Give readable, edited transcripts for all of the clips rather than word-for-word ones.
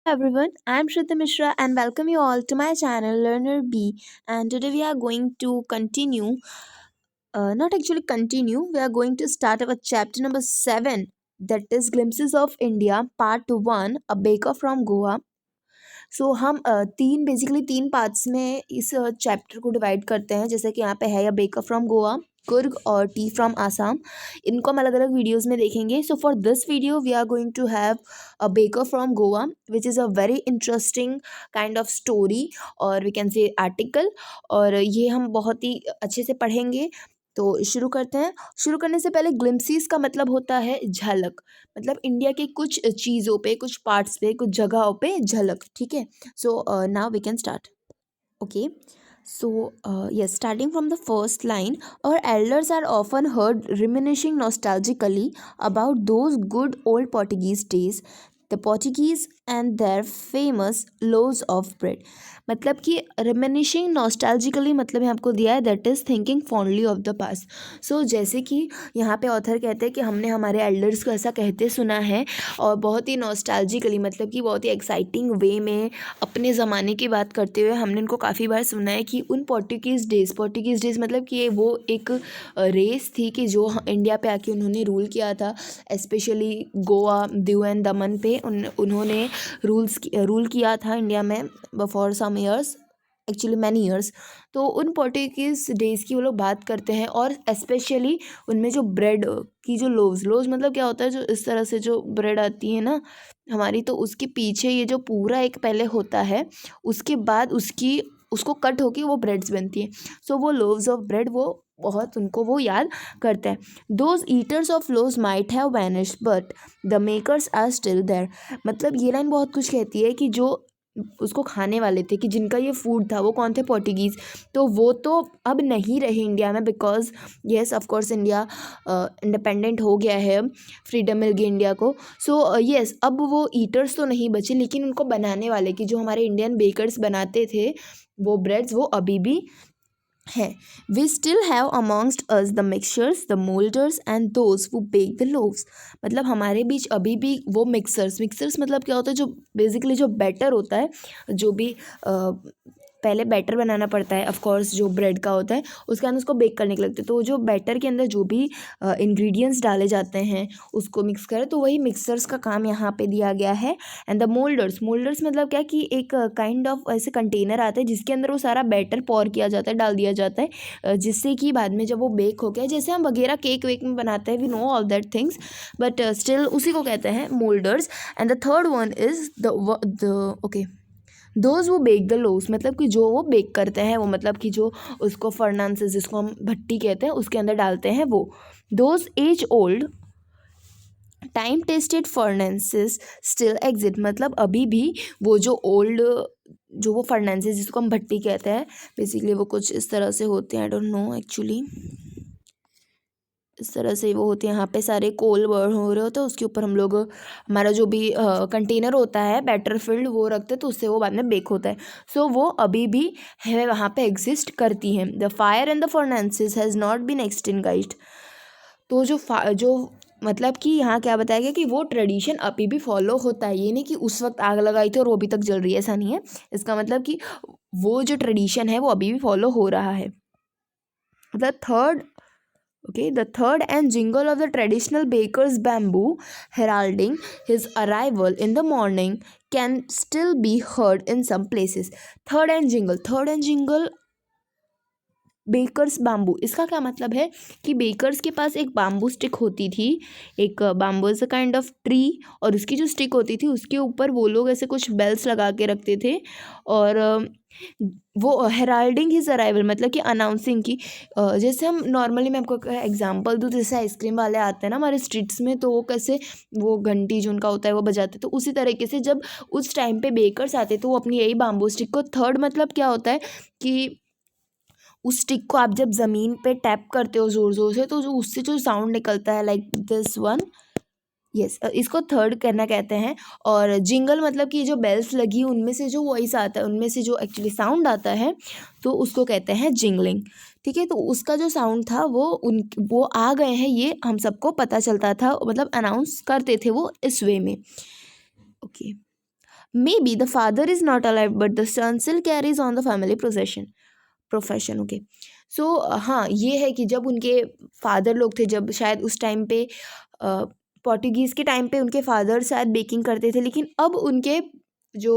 Everyone, I'm Shrita Mishra and welcome you all to my channel Learner B. And today we are going to continue, not actually continue, we are going to start our chapter number 7, that is Glimpses of India, Part 1, A Baker from Goa. सो हम तीन parts में इस chapter को divide करते हैं, जैसे कि यहाँ पे है या बेकर फ्रॉम गोवा, कुर्ग और टी फ्रॉम आसाम। इनको हम अलग अलग वीडियोस में देखेंगे। So for this video we are going to have a baker from Goa which is a very interesting kind of story और वी कैन से आर्टिकल, और ये हम बहुत ही अच्छे से पढ़ेंगे। तो शुरू करते हैं। शुरू करने से पहले ग्लिम्सिस का मतलब होता है झलक, मतलब इंडिया के कुछ चीज़ों पे, कुछ पार्ट्स पे, कुछ जगहों पे झलक। ठीक है, so now we can start. Okay, so yes, starting from the first line, our elders are often heard reminiscing nostalgically about those good old Portuguese days, the Portuguese and their famous loaves of bread। मतलब कि रिमिनिशिंग नॉस्टैल्जिकली मतलब है आपको दिया है that is thinking fondly of the past. So जैसे कि यहाँ पे ऑथर कहते हैं कि हमने हमारे एल्डर्स को ऐसा कहते सुना है, और बहुत ही नॉस्टैल्जिकली मतलब कि बहुत ही एक्साइटिंग वे में अपने ज़माने की बात करते हुए हमने इनको काफ़ी बार सुना है कि उन पोर्टुगीज़ डेज़ मतलब कि वो एक रेस थी कि जो इंडिया पे आके उन्होंने रूल किया था, स्पेशली गोवा, दीव एंड दमन पे उन्होंने रूल किया था इंडिया में for some years, actually many years. तो उन पोर्टुगीज़ डेज़ की वो लोग बात करते हैं, और स्पेशली उनमें जो ब्रेड की जो लोव्स मतलब क्या होता है, जो इस तरह से जो ब्रेड आती है ना हमारी, तो उसके पीछे ये जो पूरा एक पहले होता है, उसके बाद उसको कट होके वो ब्रेड्स बनती है। सो वो लोव्स ऑफ ब्रेड वो बहुत उनको वो याद करते हैं। Those eaters of loaves might have vanished but the makers are still there. मतलब ये लाइन बहुत कुछ कहती है कि जो उसको खाने वाले थे, कि जिनका ये फूड था, वो कौन थे? पोर्टुगीज़। तो वो तो अब नहीं रहे इंडिया में, because yes of course India independent हो गया है, फ्रीडम मिल गई इंडिया को। सो येस अब वो ईटर्स तो नहीं बचे, लेकिन उनको बनाने वाले, कि जो हमारे इंडियन बेकर्स बनाते थे वो ब्रेड्स, वो अभी भी है। We still have amongst us the mixtures, the moulders and those who bake the loaves. मतलब हमारे बीच अभी भी वो मिक्सर्स मतलब क्या होता है, जो बेसिकली जो बैटर होता है, जो भी पहले बैटर बनाना पड़ता है, ऑफ कोर्स जो ब्रेड का होता है उसके अंदर उसको बेक करने के लगते हैं। तो जो बैटर के अंदर जो भी इंग्रेडिएंट्स डाले जाते हैं उसको मिक्स करें, तो वही मिक्सर्स का काम यहाँ पे दिया गया है। एंड द मोल्डर्स मतलब क्या कि एक काइंड ऑफ ऐसे कंटेनर आता है जिसके अंदर वो सारा बैटर पॉर किया जाता है, डाल दिया जाता है, जिससे कि बाद में जब वो बेक हो गया, जैसे हम वगैरह केक वेक में बनाते हैं, we know all that things, but still उसी को कहते हैं moulders. And the third one is the okay, those who bake the loaves मतलब कि जो वो बेक करते हैं, वो मतलब कि जो उसको फर्नांसेस, जिसको हम भट्टी कहते हैं, उसके अंदर डालते हैं वो। Those age old time tested furnaces still exist. मतलब अभी भी वो जो ओल्ड, जो वो फर्नेंसेस जिसको हम भट्टी कहते हैं, बेसिकली वो कुछ इस तरह से होते हैं, आई डोंट नो एक्चुअली, इस तरह से वो होते हैं, यहाँ पे सारे कोल बर्न हो रहे होते हैं, उसके ऊपर हम लोग हमारा जो भी कंटेनर होता है बैटर फिल्ड वो रखते हैं, तो उससे वो बाद में बेक होता है। सो वो अभी भी है, वहाँ पे एग्जिस्ट करती हैं। The fire and the furnaces has not been extinguished. तो जो मतलब कि यहाँ क्या बताया गया कि वो ट्रेडिशन अभी भी फॉलो होता है, ये नहीं कि उस वक्त आग लगाई थी और वो अभी तक जल रही है, ऐसा नहीं है। इसका मतलब कि वो जो ट्रेडिशन है वो अभी भी फॉलो हो रहा है। The third the third and jingle of the traditional baker's bamboo heralding his arrival in the morning can still be heard in some places। थर्ड एंड जिंगल बेकर्स बाम्बू, इसका क्या मतलब है कि बेकर्स के पास एक बाम्बू स्टिक होती थी, एक bamboo is a kind of tree, और उसकी जो स्टिक होती थी उसके ऊपर वो लोग ऐसे कुछ बेल्स लगा के रखते थे, और वो हेराल्डिंग हिज अराइवल मतलब कि अनाउंसिंग की, जैसे हम नॉर्मली, मैं आपको एग्जांपल दूँ, जैसे आइसक्रीम वाले आते हैं ना हमारे स्ट्रीट्स में, तो वो कैसे वो घंटी जो उनका होता है वो बजाते, तो उसी तरीके से जब उस टाइम पे बेकर्स आते तो वो अपनी यही बाम्बू स्टिक को, थर्ड मतलब क्या होता है कि उस स्टिक को आप जब ज़मीन पे टैप करते हो ज़ोर ज़ोर से, तो जो उससे जो साउंड निकलता है लाइक दिस वन, यस इसको थर्ड करना कहते हैं। और जिंगल मतलब कि जो बेल्स लगी उनमें से जो वॉइस आता है, उनमें से जो एक्चुअली साउंड आता है, तो उसको कहते हैं जिंगलिंग। ठीक है, तो उसका जो साउंड था वो आ गए हैं, ये हम सबको पता चलता था, मतलब अनाउंस करते थे वो इस वे में। Okay, may be the father is not alive but the son still carries on the family profession okay. So हाँ, ये है कि जब उनके फादर लोग थे, जब शायद उस टाइम पे पोर्टुगीज़ के टाइम पे उनके फादर शायद बेकिंग करते थे, लेकिन अब जो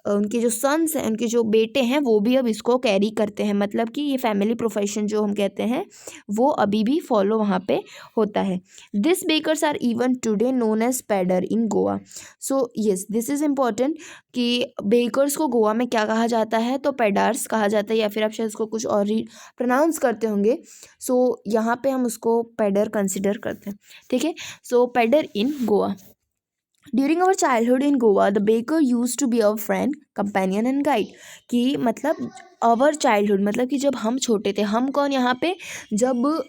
उनके जो सन्स हैं, उनके जो बेटे हैं, वो भी अब इसको कैरी करते हैं। मतलब कि ये फैमिली प्रोफेशन जो हम कहते हैं वो अभी भी फॉलो वहाँ पे होता है। This bakers are even today known as poder in Goa. So yes, this is important कि बेकर्स को गोवा में क्या कहा जाता है, तो पैडार्स कहा जाता है, या फिर आप शायद इसको कुछ और ही प्रोनाउंस करते होंगे। सो यहाँ पे हम उसको पैडर कंसिडर करते हैं, ठीक है। सो पैडर in Goa. During our childhood in Goa the baker used to be our friend, companion and guide. कि मतलब आवर चाइल्डहुड मतलब कि जब हम छोटे थे, हम कौन यहाँ पे, जब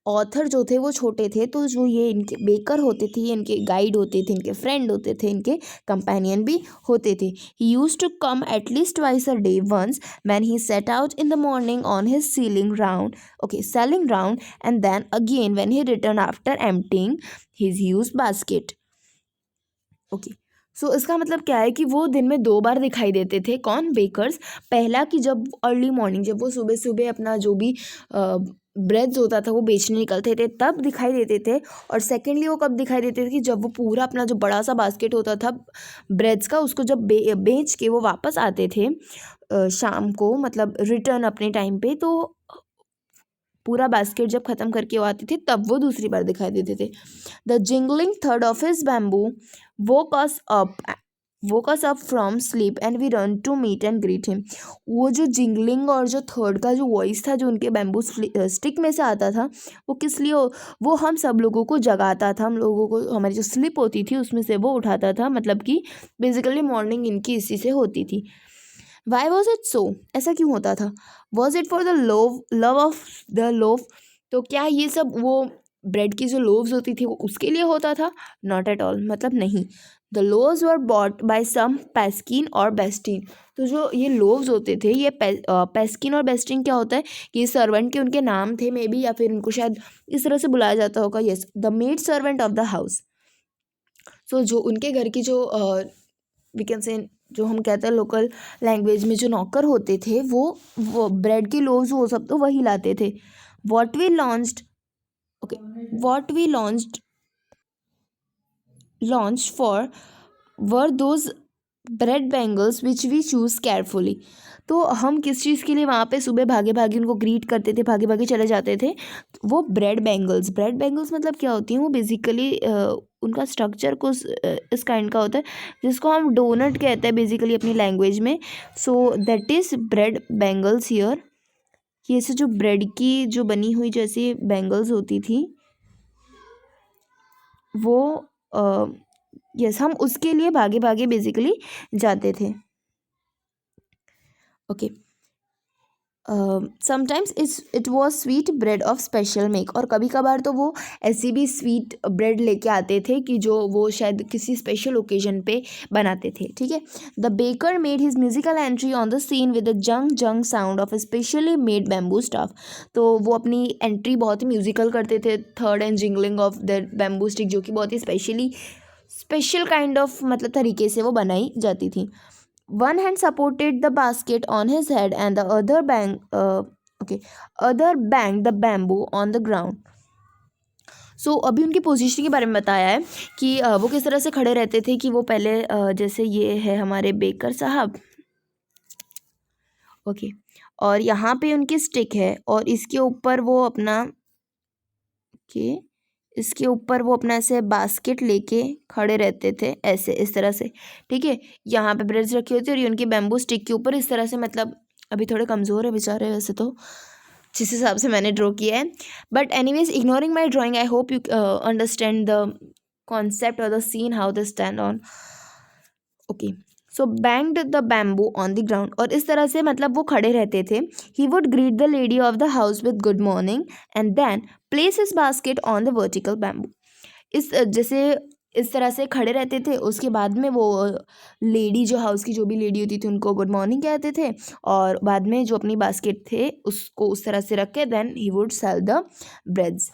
ऑथर जो थे वो छोटे थे, तो जो ये इनके बेकर होते थे ये इनके गाइड होते थे, इनके फ्रेंड होते थे, इनके कंपेनियन भी होते थे। He used to come at least twice a day, once when he set out in the morning on his selling round, and then again when he returned after emptying his used basket। Okay. So इसका मतलब क्या है कि वो दिन में 2 बार दिखाई देते थे। कौन? बेकर्स। पहला कि जब अर्ली मॉर्निंग, जब वो सुबह सुबह अपना जो भी ब्रेड्स होता था वो बेचने निकलते थे, तब दिखाई देते थे। और सेकेंडली वो कब दिखाई देते थे कि जब वो पूरा अपना जो बड़ा सा बास्केट होता था ब्रेड्स का, उसको जब बेच के वो वापस आते थे शाम को, मतलब रिटर्न अपने टाइम पे, तो पूरा बास्केट जब ख़त्म करके वो आते थे तब वो दूसरी बार दिखाई देते थे। The jingling third of his bamboo woke us up woke us up from sleep and we run to meet and greet him। वो जो जिंगलिंग और जो थर्ड का जो वॉइस था जो उनके बैम्बू स्टिक में से आता था, वो किस लिए वो हम सब लोगों को जगाता था, हम लोगों को, हमारी जो स्लिप होती थी उसमें से वो उठाता था। मतलब कि बेसिकली मॉर्निंग इनकी इसी से होती थी। Why was it so? ऐसा क्यों होता था? Was it for the love of the loaf? तो क्या ये सब वो ब्रेड की जो लोव्स होती थी वो उसके लिए होता था? नॉट एट ऑल, मतलब नहीं। The loaves were bought by some पैस्किन और बेस्टिन। तो जो ये लोव्स होते थे, ये पैस्किन और बेस्टिन क्या होता है कि सर्वेंट के उनके नाम थे मे बी, या फिर उनको शायद इस तरह से बुलाया जाता होगा। Yes, the maid servant of the house. So जो उनके घर की जो वी कैन से, जो हम कहते हैं लोकल लैंग्वेज में जो नौकर होते थे, वो ब्रेड के लोव्स वो सब तो वही लाते थे। What we longed okay what we long for were those bread bangles which we choose carefully. तो हम किस चीज़ के लिए वहाँ पे सुबह भागे भागे उनको ग्रीट करते थे, भागे भागे चले जाते थे? वो ब्रेड बैंगल्स मतलब क्या होती हैं? वो बेसिकली उनका स्ट्रक्चर कुछ इस काइंड का होता है, जिसको हम डोनट कहते हैं बेसिकली अपनी लैंग्वेज में। So that is bread bangles here. ये ऐसे जो ब्रेड की जो बनी हुई जैसी बैंगल्स होती थी वो यस, हम उसके लिए भागे भागे बेसिकली जाते थे। Okay. Sometimes it was sweet bread of special make. और कभी कभार तो वो ऐसी भी स्वीट ब्रेड लेके आते थे कि जो वो शायद किसी स्पेशल ओकेजन पे बनाते थे, ठीक है। The baker made his musical entry on the scene with the jhang jhang sound of specially made bamboo staff. तो वो अपनी एंट्री बहुत ही म्यूजिकल करते थे, थर्ड and jingling of the bamboo stick, जो कि बहुत ही स्पेशल काइंड ऑफ मतलब तरीके से वो बनाई जाती थी। One hand supported the basket on his head and the other banged the bamboo on the ground। सो अभी उनकी पोजीशन के बारे में बताया है कि वो किस तरह से खड़े रहते थे। कि वो पहले जैसे ये है हमारे बेकर साहब, ओके, और यहाँ पे उनकी स्टिक है और इसके ऊपर वो अपना इसके ऊपर वो अपना ऐसे बास्केट लेके खड़े रहते थे, ऐसे इस तरह से, ठीक है। यहाँ पे ब्रेड्स रखी होती है और ये उनकी बैम्बू स्टिक के ऊपर इस तरह से, मतलब अभी थोड़े कमज़ोर है बेचारे वैसे तो, जिस हिसाब से मैंने ड्रॉ किया है। But anyways, ignoring my drawing, I hope you understand the concept और the scene how they stand on. Okay. So banged the bamboo on the ground. और इस तरह से मतलब वो खड़े रहते थे। He would greet the lady of the house with good morning and then place his basket on the vertical bamboo. जैसे इस तरह से खड़े रहते थे, उसके बाद में वो लेडी, जो हाउस की जो भी लेडी होती थी, उनको गुड मॉर्निंग कहते थे, और बाद में जो अपनी बास्केट थे उसको उस तरह से रख के then he would sell the breads.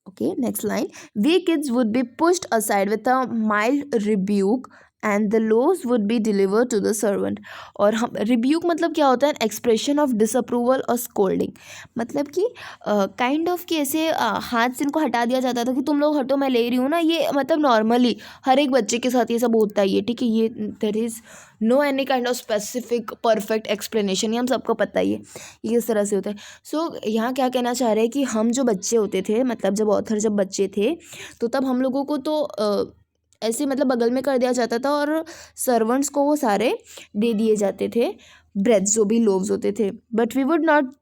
Okay, next line. We kids would be pushed aside with a mild rebuke and the loaves would be delivered to the servant. और हम रिब्यूक मतलब क्या होता है, एक्सप्रेशन ऑफ डिसअप्रूवल और scolding, मतलब कि kind of कि ऐसे हाथ से इनको हटा दिया जाता था कि तुम लोग हटो, मैं ले रही हूँ ना, ये मतलब नॉर्मली हर एक बच्चे के साथ ये सब होता ही है, ठीक है। ये there is no any kind of specific perfect explanation, ये हम सबको पता ही है ये किस तरह से होता है। सो यहाँ क्या कहना चाह रहे हैं कि हम जो बच्चे होते थे, मतलब जब ऑथर जब बच्चे थे, तो तब हम लोगों को तो ऐसे मतलब बगल में कर दिया जाता था और सर्वेंट्स को वो सारे दे दिए जाते थे ब्रेड्स, जो भी लोव्स होते थे। But we would not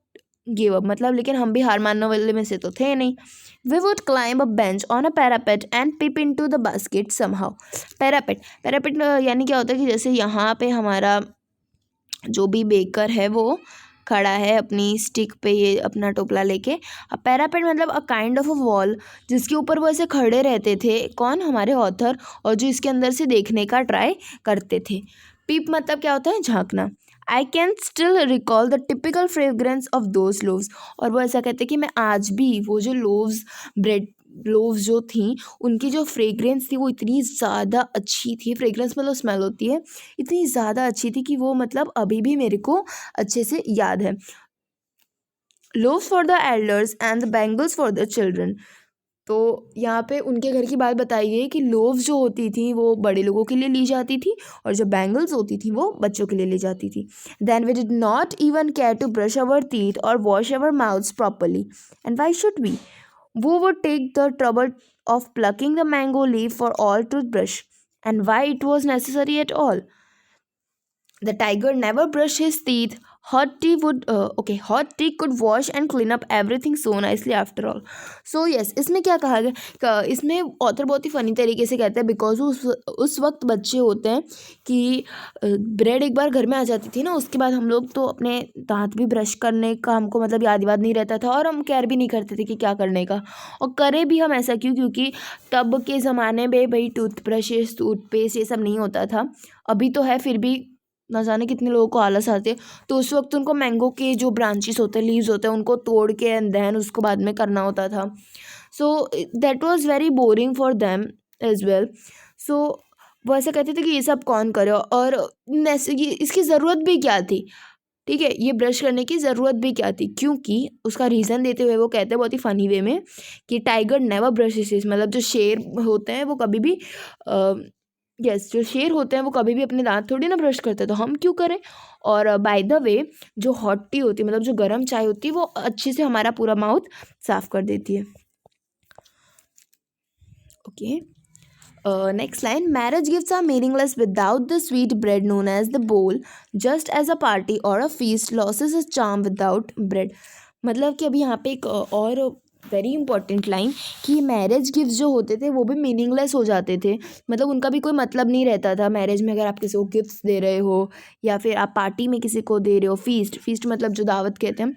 give up, मतलब लेकिन हम भी हार मानने वाले में से तो थे नहीं। We would climb a bench on a parapet and peep in to the basket somehow. Parapet, parapet यानी क्या होता है कि जैसे यहाँ पे हमारा जो भी बेकर है वो खड़ा है अपनी स्टिक पे, ये अपना टोपला लेके। अब पैरापेट मतलब a kind of a wall, जिसके ऊपर वो ऐसे खड़े रहते थे, कौन, हमारे ऑथर, और जो इसके अंदर से देखने का ट्राई करते थे। पीप मतलब क्या होता है, झांकना। I can still recall the typical fragrance of those loaves. और वो ऐसा कहते हैं कि मैं आज भी वो जो लोव्स, ब्रेड लोव्स जो थी, उनकी जो फ्रेग्रेंस थी वो इतनी ज़्यादा अच्छी थी, फ्रेग्रेंस मतलब स्मेल होती है, इतनी ज़्यादा अच्छी थी कि वो मतलब अभी भी मेरे को अच्छे से याद है। Loaves for the elders and the bangles for the children. तो यहाँ पे उनके घर की बात बताई गई कि लोव्स जो होती थी वो बड़े लोगों के लिए ली जाती थी, और जो बैंगल्स होती थी वो बच्चों के लिए ली जाती थी। Then we did not even care to brush our teeth और wash our mouths properly, and why should we? Who would take the trouble of plucking the mango leaf for all toothbrush? And why it was necessary at all? The tiger never brushed his teeth. Hot tea could wash and clean up everything so nicely after all. So yes, इसमें क्या कहा गया, इसमें author बहुत ही funny तरीके से कहता है, बिकॉज उस वक्त बच्चे होते हैं कि ब्रेड एक बार घर में आ जाती थी ना, उसके बाद हम लोग तो अपने दांत भी ब्रश करने का हमको मतलब याद नहीं रहता था, और हम केयर भी नहीं करते थे कि क्या करने का, और करे भी हम ऐसा क्यों, क्योंकि तब के ज़माने में भाई टूथब्रशेस, टूथपेस्ट ये सब नहीं होता था। अभी तो है, फिर भी ना जाने कितने लोगों को आलस आती है। तो उस वक्त उनको मैंगो के जो ब्रांचेस होते हैं, लीव्स होते हैं, उनको तोड़ के एंड देन उसको बाद में करना होता था। So that was very boring for them as well. सो वो ऐसा कहते थे कि ये सब कौन करे, और इसकी ज़रूरत भी क्या थी, ठीक है, ये ब्रश करने की ज़रूरत भी क्या थी, क्योंकि उसका रीज़न देते हुए वो कहते हैं बहुत ही फ़नी वे में कि टाइगर नेवर ब्रशेस, मतलब जो शेर होते हैं वो कभी भी यस, जो शेर होते हैं वो कभी भी अपने दांत थोड़ी ना ब्रश करते, तो हम क्यों करें। और बाय द वे, जो हॉट टी होती है, मतलब जो गर्म चाय होती है, वो अच्छे से हमारा पूरा माउथ साफ कर देती है। Okay, next line, marriage gifts are meaningless without the sweet bread known as the bowl, just as a party or a feast loses its charm without bread। मतलब कि अभी यहाँ पे एक और वेरी इंपॉर्टेंट लाइन, कि मैरिज गिफ्ट जो होते थे वो भी मीनिंगलेस हो जाते थे, मतलब उनका भी कोई मतलब नहीं रहता था। मैरिज में अगर आप किसी को गिफ्ट्स दे रहे हो, या फिर आप पार्टी में किसी को दे रहे हो, फीस्ट मतलब जो दावत कहते हैं,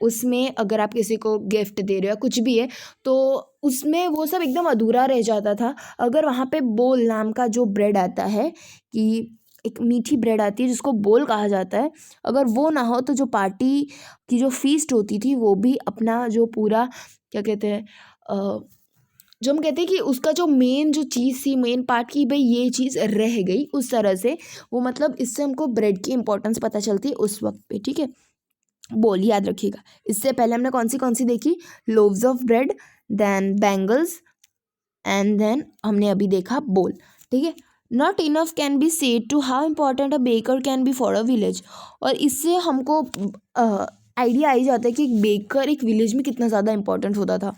उसमें अगर आप किसी को गिफ्ट दे रहे हो, कुछ भी है, तो उसमें वो सब एकदम अधूरा रह जाता था अगर वहाँ पे बोल नाम का जो ब्रेड आता है, कि एक मीठी ब्रेड आती है जिसको बोल कहा जाता है, अगर वो ना हो तो जो पार्टी की जो फीस्ट होती थी वो भी अपना जो पूरा क्या कहते हैं, जो हम कहते हैं कि उसका जो मेन जो चीज़ थी, मेन पार्ट की भाई ये चीज़ रह गई, उस तरह से वो, मतलब इससे हमको ब्रेड की इंपॉर्टेंस पता चलती है उस वक्त पे, ठीक है। बोल याद रखिएगा। इससे पहले हमने कौन सी देखी, loaves of bread, then bangles, and then हमने अभी देखा बोल, ठीक है। Not enough can be said to how important a baker can be for a village. और इससे हमको आइडिया आई जाता है कि एक बेकर एक विलेज में कितना ज़्यादा इंपॉर्टेंट होता था।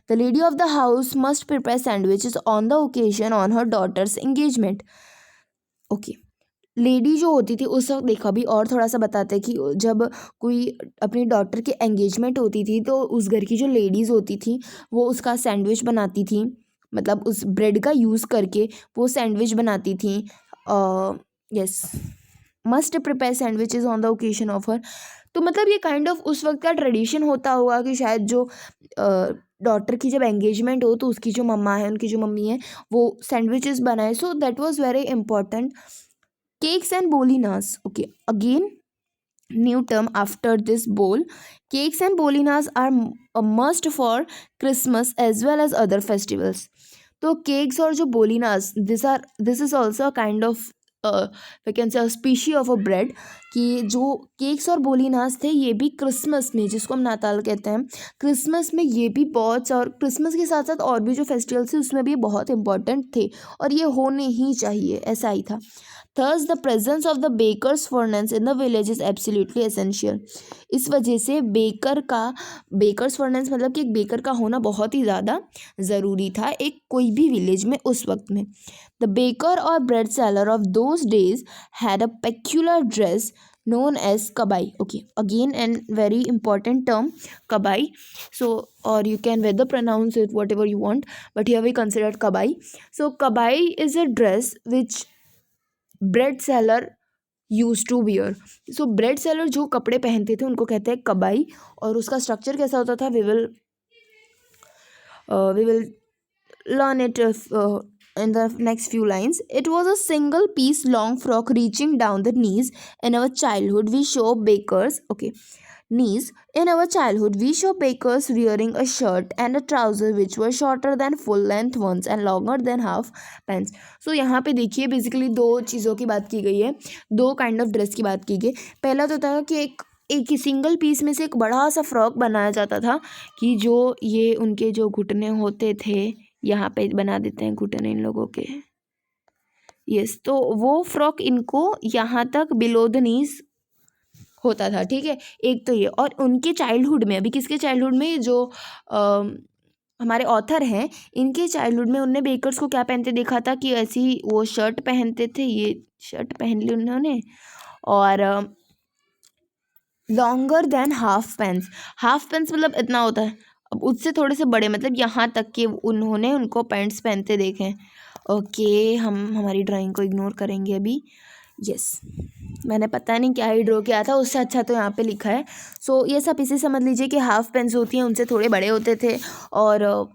The lady of the house must prepare sandwiches on the occasion on her daughter's engagement. Okay, lady जो होती थी उस वक्त, देखो अभी और थोड़ा सा बताते हैं कि जब कोई अपनी डॉटर की एंगेजमेंट होती थी तो उस घर की जो लेडीज़ होती थी वो उसका सैंडविच बनाती थी, मतलब उस ब्रेड का यूज़ करके वो सैंडविच बनाती थी। Yes, must prepare sandwiches on the occasion of her. तो मतलब ये काइंड ऑफ उस वक्त का ट्रेडिशन होता हुआ कि शायद जो डॉटर की जब एंगेजमेंट हो तो उसकी जो मम्मा है, उनकी जो मम्मी है, वो सैंडविचेस बनाए। सो that was very important. Cakes and bolinas. Okay, again, new term after this bowl. Cakes and bolinas are a must for Christmas as well as other festivals. तो केक्स और जो बोलिनास, this is also kind of we can say species of a bread, कि जो cakes और बोलिनास थे ये भी क्रिसमस में, जिसको हम नाताल कहते हैं, क्रिसमस में ये भी बहुत, और क्रिसमस के साथ साथ और भी जो फेस्टिवल्स थे उसमें भी बहुत इंपॉर्टेंट थे और ये होने ही चाहिए, ऐसा ही था। Thus, the presence of the baker's furnace in the village is absolutely essential. इस वजह से बेकर्स फर्नेस मतलब कि एक बेकर का होना बहुत ही ज़्यादा ज़रूरी था एक कोई भी विलेज में उस वक्त में। द बेकर और bread seller of those days had a peculiar dress known as kabai. Okay, again and very important term, kabai. So, or you can whether pronounce it whatever you want, but here we consider kabai. So kabai is a dress which bread seller use to wear. So bread seller जो कपड़े पहनते थे उनको कहते हैं कबाई, और उसका structure कैसा होता था we will learn it in the next few lines. It was a single piece long frock reaching down the knees. In our childhood we show bakers wearing a shirt and a trouser which were shorter than full length ones and longer than half pants. So यहाँ पे देखिए basically दो चीज़ों की बात की गई है, दो काइंड ऑफ ड्रेस की बात की गई। पहला तो था कि एक ही सिंगल पीस में से एक बड़ा सा फ्रॉक बनाया जाता था, कि जो ये उनके जो घुटने होते थे यहाँ पे बना देते हैं घुटने इन लोगों के, यस, तो वो फ्रॉक इनको यहाँ तक बिलो द नीज होता था, ठीक है। एक तो ये, और उनके चाइल्डहुड में, अभी किसके चाइल्डहुड में, जो हमारे ऑथर हैं इनके चाइल्डहुड में उनने बेकर्स को क्या पहनते देखा था कि ऐसी वो शर्ट पहनते थे, ये शर्ट पहन ली उन्होंने, और लॉन्गर देन हाफ पैंट्स मतलब इतना होता है, अब उससे थोड़े से बड़े, मतलब यहाँ तक कि उन्होंने उनको पैंट्स पहनते देखे हैं। ओके, हम हमारी ड्राइंग को इग्नोर करेंगे अभी। यस, मैंने पता नहीं क्या ही ड्रॉ किया था, उससे अच्छा तो यहाँ पे लिखा है। सो ये सब इसे समझ लीजिए कि हाफ पैंट्स होती हैं उनसे थोड़े बड़े होते थे, और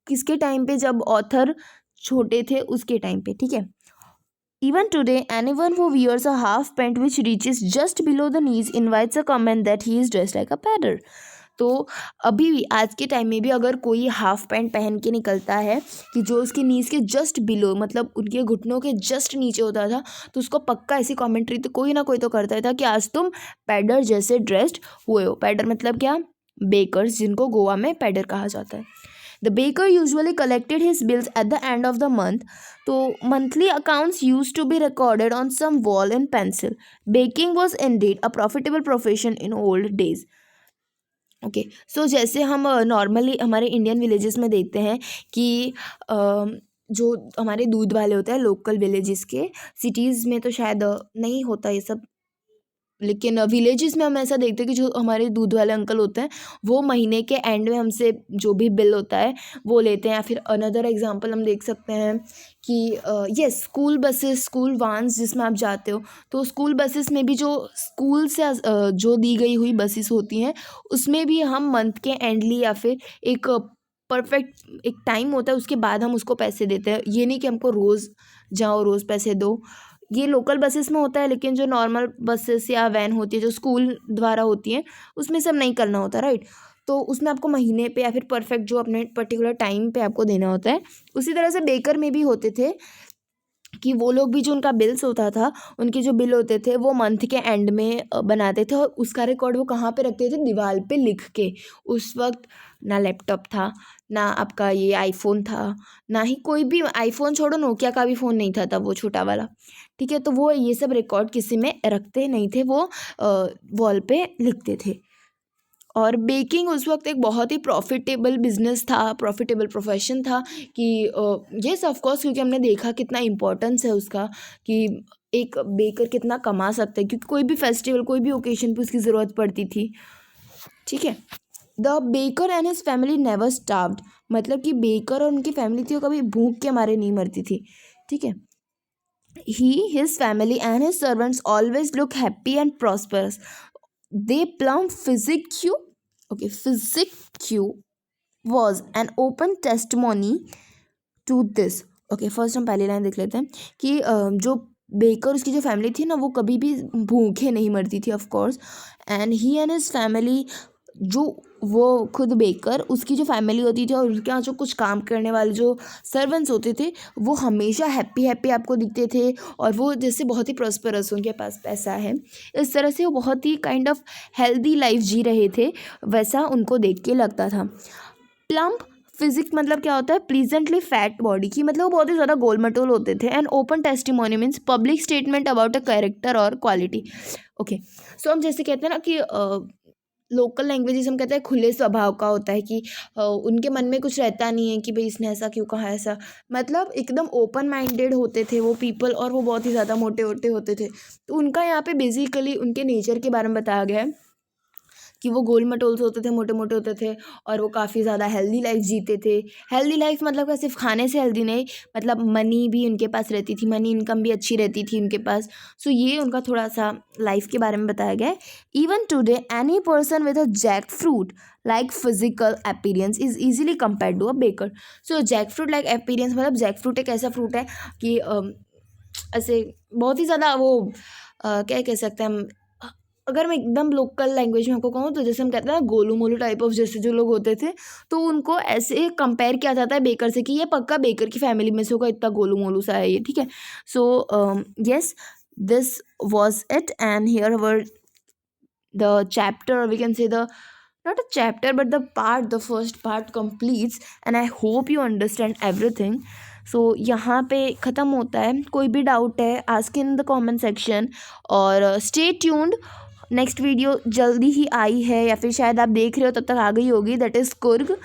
किसके टाइम पे, जब ऑथर छोटे थे उसके टाइम पे, ठीक है। Even today, anyone who wears a half pant which reaches just below the knees invites a comment that he is dressed like a paddler. तो अभी भी आज के टाइम में भी अगर कोई हाफ पैंट पहन के निकलता है कि जो उसके नीज के जस्ट बिलो, मतलब उनके घुटनों के जस्ट नीचे होता था, तो उसको पक्का ऐसी कमेंट्री तो कोई ना कोई तो करता था कि आज तुम पैडर जैसे ड्रेस्ड हुए हो। पैडर मतलब क्या, बेकर्स, जिनको गोवा में पैडर कहा जाता है। The baker usually collected his bills at the end of the month. तो monthly accounts used to be recorded on some wall in pencil. Baking was indeed a profitable profession in old days. ओके, so जैसे हम normally हमारे Indian villages में देखते हैं कि जो हमारे दूध वाले होते हैं लोकल विलेजेस के, सिटीज़ में तो शायद नहीं होता ये सब, लेकिन विलेजेस में हम ऐसा देखते हैं कि जो हमारे दूध वाले अंकल होते हैं वो महीने के एंड में हमसे जो भी बिल होता है वो लेते हैं। या फिर अनदर एग्जांपल हम देख सकते हैं कि yes, school buses, school vans जिसमें आप जाते हो, तो स्कूल बसेस में भी जो स्कूल से जो दी गई हुई बसेस होती हैं उसमें भी हम मंथ के एंडली या फिर एक परफेक्ट एक टाइम होता है उसके बाद हम उसको पैसे देते हैं। ये नहीं कि हमको रोज़ जाओ रोज़ पैसे दो, ये लोकल बसेस में होता है, लेकिन जो नॉर्मल बसेस या वैन होती है जो स्कूल द्वारा होती हैं उसमें सब नहीं करना होता, राइट। तो उसमें आपको महीने पे या फिर परफेक्ट जो अपने पर्टिकुलर टाइम पे आपको देना होता है। उसी तरह से बेकर में भी होते थे कि वो लोग भी जो उनका बिल्स होता था, उनके जो बिल होते थे वो मंथ के एंड में बनाते थे, और उसका रिकॉर्ड वो कहाँ पे रखते थे, दीवार पे लिख के। उस वक्त ना लैपटॉप था, ना आपका ये आईफोन था, ना ही कोई भी, आईफोन छोड़ो नोकिया का भी फ़ोन नहीं था तब, वो छोटा वाला, ठीक है। तो वो ये सब रिकॉर्ड किसी में रखते नहीं थे, वो वॉल पे लिखते थे। और बेकिंग उस वक्त एक बहुत ही प्रॉफिटेबल बिजनेस था, प्रॉफिटेबल प्रोफेशन था कि येस ऑफ कोर्स, क्योंकि हमने देखा कितना इम्पोर्टेंस है उसका, कि एक बेकर कितना कमा सकता है, क्योंकि कोई भी फेस्टिवल, कोई भी ओकेजन पे उसकी ज़रूरत पड़ती थी, ठीक है। The baker and his family never starved, मतलब कि बेकर और उनकी फैमिली थी वो कभी भूख के मारे नहीं मरती थी, ठीक है। He, his family and his servants always look happy and prosperous. They plumb physique. Okay, physique was an open testimony to this. Okay, first हम पहली लाइन देख लेते हैं कि जो बेकर उसकी जो फैमिली थी ना वो कभी भी भूखे नहीं मरती थी, of course. And he and his family जो वो खुद बेकर, उसकी जो फैमिली होती थी और उसके यहाँ जो कुछ काम करने वाले जो सर्वेंट्स होते थे वो हमेशा हैप्पी हैप्पी आपको दिखते थे, और वो जैसे बहुत ही प्रॉस्परस, उनके पास पैसा है, इस तरह से वो बहुत ही काइंड ऑफ हेल्दी लाइफ जी रहे थे, वैसा उनको देख के लगता था। प्लम्प फिजिक्स मतलब क्या होता है, प्लीजेंटली फैट बॉडी की, मतलब वो बहुत ही ज़्यादा गोल मटोल होते थे। And open testimony means public statement about a character और क्वालिटी। ओके, सो हम जैसे कहते हैं ना कि लोकल लैंग्वेजेस हम कहते हैं खुले स्वभाव का होता है, कि उनके मन में कुछ रहता नहीं है कि भाई इसने ऐसा क्यों कहा, ऐसा मतलब एकदम ओपन माइंडेड होते थे वो पीपल, और वो बहुत ही ज़्यादा मोटे मोटे होते थे। तो उनका यहाँ पे बेसिकली उनके नेचर के बारे में बताया गया है कि वो गोल मटोल्स होते थे, मोटे मोटे होते थे, और वो काफ़ी ज़्यादा हेल्दी लाइफ जीते थे। हेल्दी लाइफ मतलब क्या, सिर्फ खाने से हेल्दी नहीं, मतलब मनी भी उनके पास रहती थी, मनी इनकम भी अच्छी रहती थी उनके पास। सो ये उनका थोड़ा सा लाइफ के बारे में बताया गया है। Even today any person with a jackfruit like physical appearance is easily compared to a baker. So jackfruit like appearance मतलब जैक फ्रूट एक ऐसा फ्रूट है कि ऐसे बहुत ही ज़्यादा वो क्या कह सकते हैं हम, अगर मैं एकदम लोकल लैंग्वेज में आपको कहूँ तो जैसे हम कहते हैं ना गोलू मोलू टाइप ऑफ जैसे जो लोग होते थे, तो उनको ऐसे कंपेयर किया जाता है बेकर से कि ये पक्का बेकर की फैमिली में से होगा, इतना गोलू मोलू सा है ये, ठीक है। सो yes, this was it, and here were the chapter, or we can say the, not a chapter but the part, the first part completes, and I hope you understand everything. सो यहाँ पे ख़त्म होता है। कोई भी डाउट है ask in the comment section, और stay tuned, next video जल्दी ही आई है, या फिर शायद आप देख रहे हो तब तक आ गई होगी, दैट इज़ कुर्ग।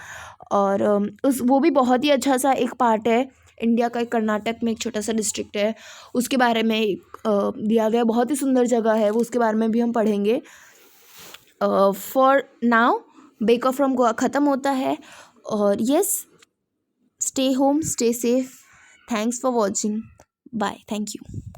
और उस वो भी बहुत ही अच्छा सा एक पार्ट है, इंडिया का एक कर्नाटक में एक छोटा सा डिस्ट्रिक्ट है, उसके बारे में दिया गया, बहुत ही सुंदर जगह है वो, उसके बारे में भी हम पढ़ेंगे। For now bake of from Goa ख़त्म होता है, और yes, stay home, stay safe, thanks for watching, bye, thank you.